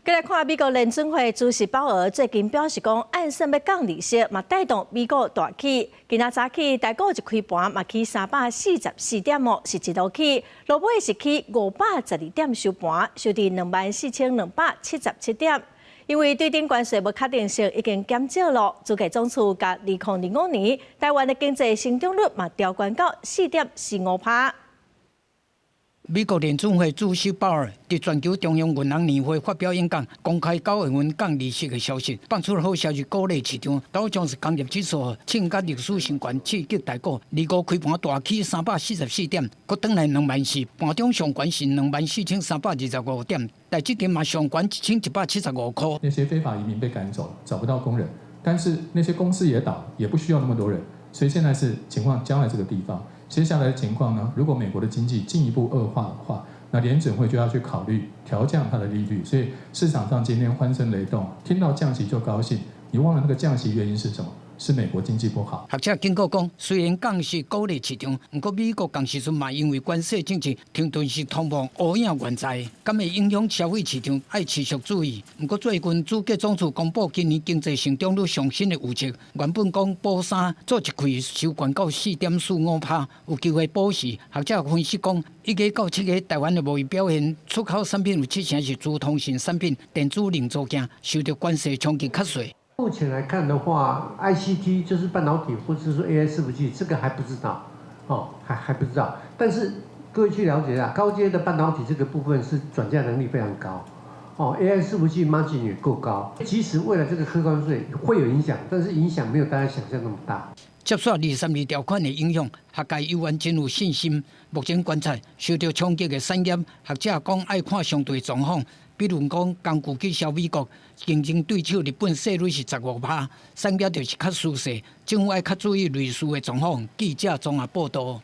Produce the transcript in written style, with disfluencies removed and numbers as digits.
再来看美国联准会主席鲍尔最近表示讲，按说要降利息，嘛带动美国大起。今仔早起台股一开盘嘛起344点哦，是一路起，落尾是起512点收盘，收伫24277点。因为对顶关税无确定性已经减少了，主计总处甲2025年台湾的经济成长率嘛调悬到4.45%。美国联准会主席鲍尔伫全球中央银行年会发表演讲，公开9月份降利息的消息，放出好消息鼓励市场。道琼斯工业指数创甲历史新高，刺激台股2开盘大起344点，搁转来24000，盘中上悬是24325点，台积电嘛上悬1175块。那些非法移民被赶走了，找不到工人，但是那些公司也倒，也不需要那么多人，所以现在是情况僵在这个地方。接下来的情况呢？如果美国的经济进一步恶化的话，那联准会就要去考虑调降它的利率。所以市场上今天欢声雷动，听到降息就高兴。你忘了那个降息原因是什么？是美国经济不好。学者警告讲，虽然降息鼓励市场，不过美国降息时嘛因为关税政策停顿是通膨乌影原在，敢会影响消费市场，要持续注意。不过最近主计总处公布今年经济成长率上升的预测，原本讲保3做一季收悬到4.45%，有机会保4。学者分析讲，1月到7月台湾的贸易表现，出口产品有70%是资通讯产品、电子零组件，受到关税冲击较细。目前来看的话 ，ICT 就是半导体，或者说 AI 伺服器，这个还不知道，还不知道。但是各位去了解一下，高阶的半导体这个部分是转嫁能力非常高，AI 伺服器 margin 也够高。即使未来这个科关税会有影响，但是影响没有大家想象那么大。接受232条款的影响，学界有关真有信心。目前观察受到冲击的产业，学者讲爱看相对状况。比如讲，工具去销美国，竞争对手日本税率是15%，产业就是较舒适。政府爱较注意类似的状况。记者综合报道。